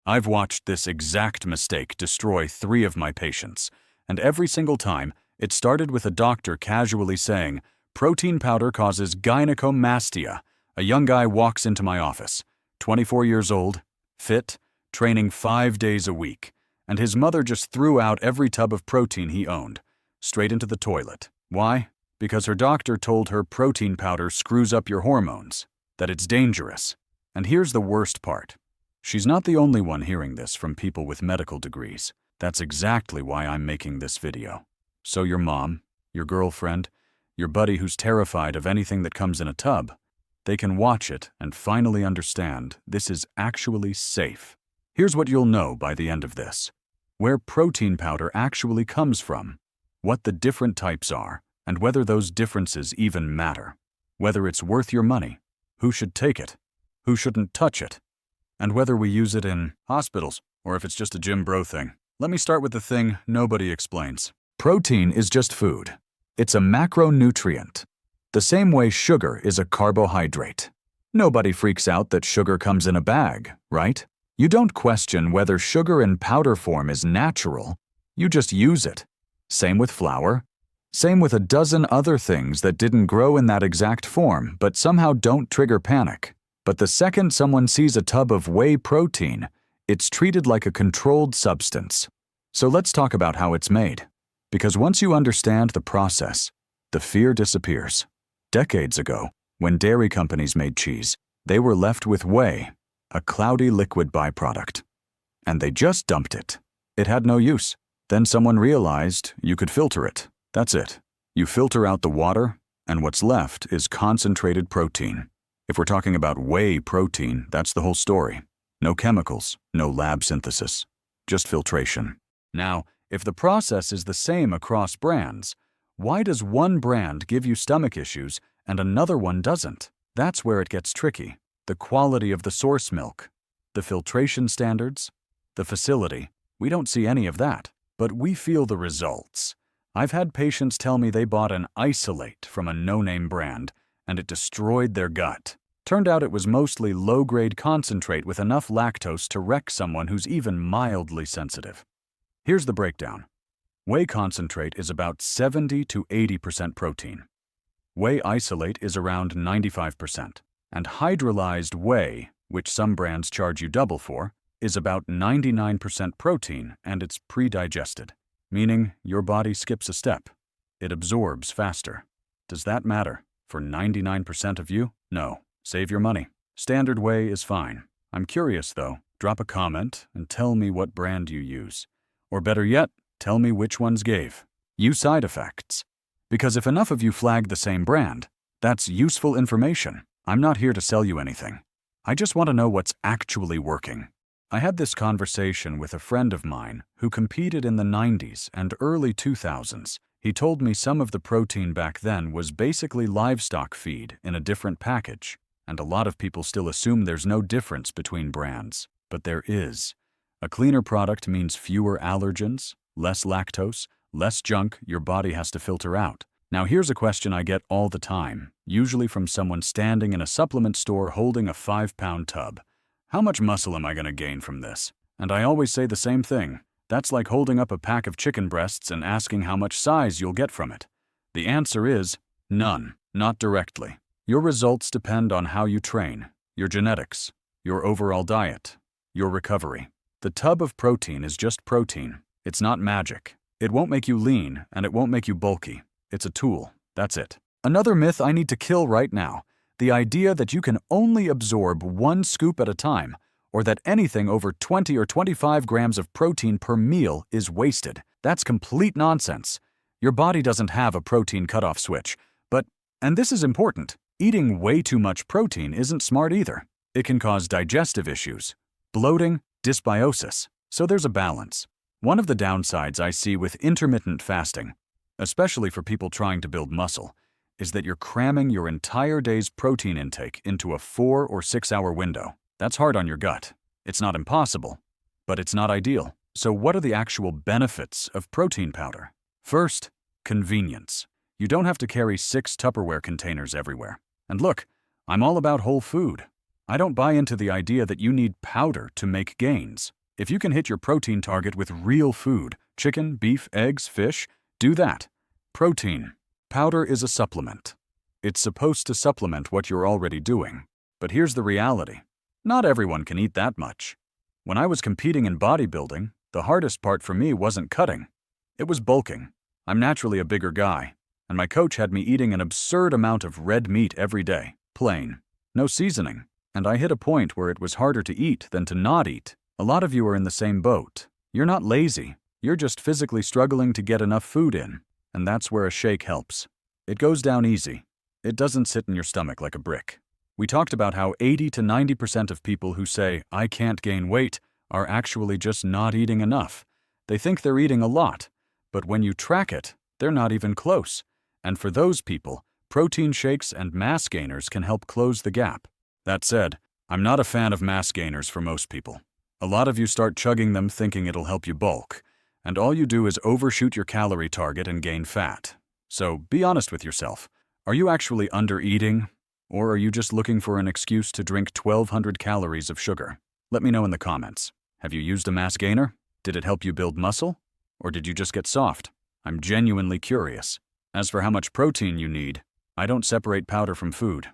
I've watched this exact mistake destroy 3 of my patients, and every single time, it started with a doctor casually saying, "Protein powder causes gynecomastia." A young guy walks into my office, 24 years old, fit, training 5 days a week, and his mother just threw out every tub of protein he owned, straight into the toilet. Why? Because her doctor told her protein powder screws up your hormones, that it's dangerous. And here's the worst part. She's not the only one hearing this from people with medical degrees. That's exactly why I'm making this video. So your mom, your girlfriend, your buddy who's terrified of anything that comes in a tub, they can watch it and finally understand this is actually safe. Here's what you'll know by the end of this: where protein powder actually comes from, what the different types are, and whether those differences even matter, whether it's worth your money, who should take it, who shouldn't touch it, and whether we use it in hospitals or if it's just a gym bro thing. Let me start with the thing nobody explains. Protein is just food. It's a macronutrient, the same way sugar is a carbohydrate. Nobody freaks out that sugar comes in a bag, right? You don't question whether sugar in powder form is natural, you just use it. Same with flour. Same with a dozen other things that didn't grow in that exact form but somehow don't trigger panic. But the second someone sees a tub of whey protein, it's treated like a controlled substance. So let's talk about how it's made. Because once you understand the process, the fear disappears. Decades ago, when dairy companies made cheese, they were left with whey, a cloudy liquid byproduct. And they just dumped it. It had no use. Then someone realized you could filter it. That's it. You filter out the water, and what's left is concentrated protein. If we're talking about whey protein, that's the whole story. No chemicals, no lab synthesis, just filtration. Now, if the process is the same across brands, why does one brand give you stomach issues and another one doesn't? That's where it gets tricky. The quality of the source milk, the filtration standards, the facility, we don't see any of that, but we feel the results. I've had patients tell me they bought an isolate from a no-name brand and it destroyed their gut. Turned out it was mostly low-grade concentrate with enough lactose to wreck someone who's even mildly sensitive. Here's the breakdown. Whey concentrate is about 70 to 80% protein. Whey isolate is around 95%. And hydrolyzed whey, which some brands charge you double for, is about 99% protein and it's pre-digested, meaning your body skips a step. It absorbs faster. Does that matter? For 99% of you? No. Save your money. Standard whey is fine. I'm curious though. Drop a comment and tell me what brand you use. Or better yet, tell me which ones gave you side effects. Because if enough of you flag the same brand, that's useful information. I'm not here to sell you anything. I just want to know what's actually working. I had this conversation with a friend of mine who competed in the 90s and early 2000s. He told me some of the protein back then was basically livestock feed in a different package. And a lot of people still assume there's no difference between brands. But there is. A cleaner product means fewer allergens, less lactose, less junk your body has to filter out. Now here's a question I get all the time, usually from someone standing in a supplement store holding a 5-pound tub. How much muscle am I going to gain from this? And I always say the same thing. That's like holding up a pack of chicken breasts and asking how much size you'll get from it. The answer is none, not directly. Your results depend on how you train, your genetics, your overall diet, your recovery. The tub of protein is just protein. It's not magic. It won't make you lean and it won't make you bulky. It's a tool. That's it. Another myth I need to kill right now. The idea that you can only absorb 1 scoop at a time, or that anything over 20 or 25 grams of protein per meal is wasted. That's complete nonsense. Your body doesn't have a protein cutoff switch. But, and this is important, eating way too much protein isn't smart either. It can cause digestive issues, bloating, dysbiosis. So there's a balance. One of the downsides I see with intermittent fasting, especially for people trying to build muscle, is that you're cramming your entire day's protein intake into a 4 or 6 hour window. That's hard on your gut. It's not impossible, but it's not ideal. So what are the actual benefits of protein powder? First, convenience. You don't have to carry 6 Tupperware containers everywhere. And look, I'm all about whole food. I don't buy into the idea that you need powder to make gains. If you can hit your protein target with real food, chicken, beef, eggs, fish, do that. Protein powder is a supplement. It's supposed to supplement what you're already doing. But here's the reality. Not everyone can eat that much. When I was competing in bodybuilding, the hardest part for me wasn't cutting. It was bulking. I'm naturally a bigger guy, and my coach had me eating an absurd amount of red meat every day, plain, no seasoning, and I hit a point where it was harder to eat than to not eat. A lot of you are in the same boat. You're not lazy, you're just physically struggling to get enough food in, and that's where a shake helps. It goes down easy. It doesn't sit in your stomach like a brick. We talked about how 80 to 90% of people who say, "I can't gain weight," are actually just not eating enough. They think they're eating a lot, but when you track it, they're not even close. And for those people, protein shakes and mass gainers can help close the gap. That said, I'm not a fan of mass gainers for most people. A lot of you start chugging them thinking it'll help you bulk, and all you do is overshoot your calorie target and gain fat. So be honest with yourself. Are you actually under-eating? Or are you just looking for an excuse to drink 1,200 calories of sugar? Let me know in the comments. Have you used a mass gainer? Did it help you build muscle? Or did you just get soft? I'm genuinely curious. As for how much protein you need, I don't separate powder from food.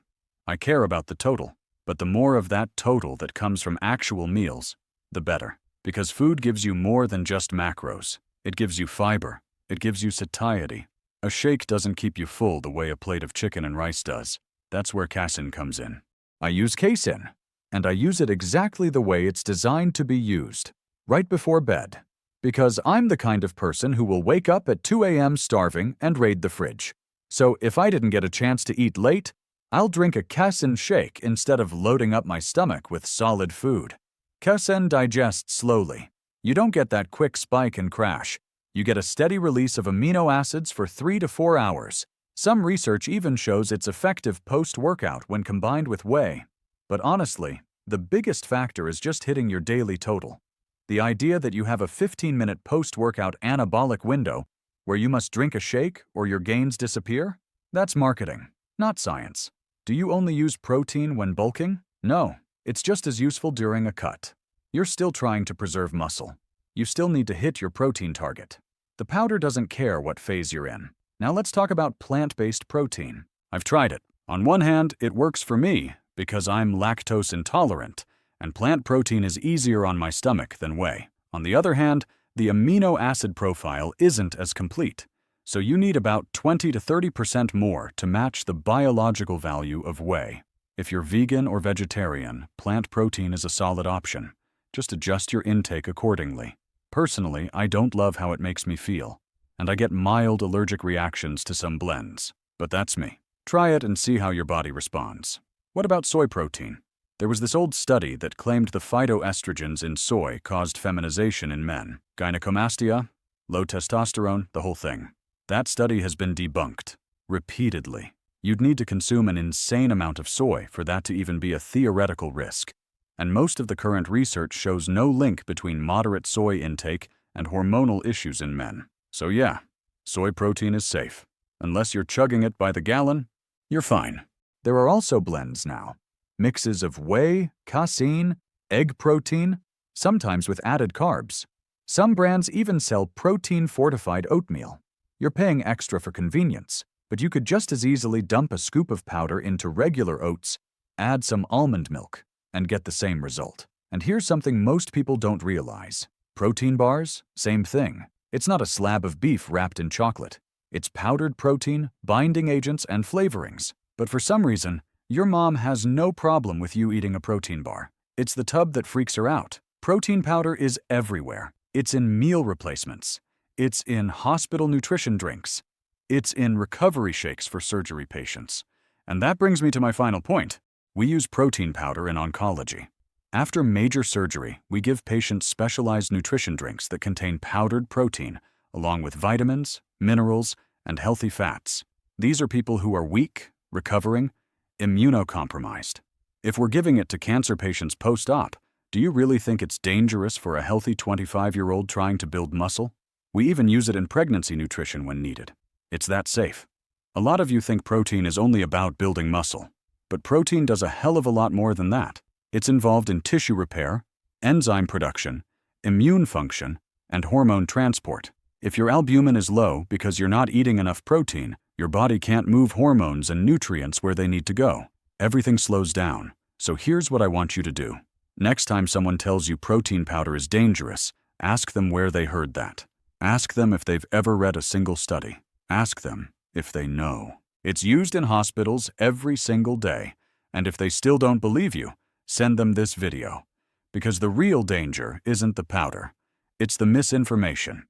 I care about the total, but the more of that total that comes from actual meals, the better. Because food gives you more than just macros. It gives you fiber. It gives you satiety. A shake doesn't keep you full the way a plate of chicken and rice does. That's where Casein comes in. I use Casein, and I use it exactly the way it's designed to be used, right before bed. Because I'm the kind of person who will wake up at 2 a.m. starving and raid the fridge. So if I didn't get a chance to eat late, I'll drink a Casein shake instead of loading up my stomach with solid food. Casein digests slowly. You don't get that quick spike and crash. You get a steady release of amino acids for 3 to 4 hours. Some research even shows it's effective post-workout when combined with whey. But honestly, the biggest factor is just hitting your daily total. The idea that you have a 15-minute post-workout anabolic window where you must drink a shake or your gains disappear? That's marketing, not science. Do you only use protein when bulking? No, it's just as useful during a cut. You're still trying to preserve muscle. You still need to hit your protein target. The powder doesn't care what phase you're in. Now let's talk about plant-based protein. I've tried it. On one hand, it works for me because I'm lactose intolerant, and plant protein is easier on my stomach than whey. On the other hand, the amino acid profile isn't as complete, so you need about 20 to 30% more to match the biological value of whey. If you're vegan or vegetarian, plant protein is a solid option. Just adjust your intake accordingly. Personally, I don't love how it makes me feel, and I get mild allergic reactions to some blends. But that's me. Try it and see how your body responds. What about soy protein? There was this old study that claimed the phytoestrogens in soy caused feminization in men. Gynecomastia, low testosterone, the whole thing. That study has been debunked. Repeatedly. You'd need to consume an insane amount of soy for that to even be a theoretical risk. And most of the current research shows no link between moderate soy intake and hormonal issues in men. So yeah, soy protein is safe. Unless you're chugging it by the gallon, you're fine. There are also blends now. Mixes of whey, casein, egg protein, sometimes with added carbs. Some brands even sell protein-fortified oatmeal. You're paying extra for convenience, but you could just as easily dump a scoop of powder into regular oats, add some almond milk, and get the same result. And here's something most people don't realize. Protein bars, same thing. It's not a slab of beef wrapped in chocolate. It's powdered protein, binding agents, and flavorings. But for some reason, your mom has no problem with you eating a protein bar. It's the tub that freaks her out. Protein powder is everywhere. It's in meal replacements. It's in hospital nutrition drinks. It's in recovery shakes for surgery patients. And that brings me to my final point. We use protein powder in oncology. After major surgery, we give patients specialized nutrition drinks that contain powdered protein, along with vitamins, minerals, and healthy fats. These are people who are weak, recovering, immunocompromised. If we're giving it to cancer patients post-op, do you really think it's dangerous for a healthy 25-year-old trying to build muscle? We even use it in pregnancy nutrition when needed. It's that safe. A lot of you think protein is only about building muscle, but protein does a hell of a lot more than that. It's involved in tissue repair, enzyme production, immune function, and hormone transport. If your albumin is low because you're not eating enough protein, your body can't move hormones and nutrients where they need to go. Everything slows down. So here's what I want you to do. Next time someone tells you protein powder is dangerous, ask them where they heard that. Ask them if they've ever read a single study. Ask them if they know. It's used in hospitals every single day. And if they still don't believe you, send them this video. Because the real danger isn't the powder. It's the misinformation.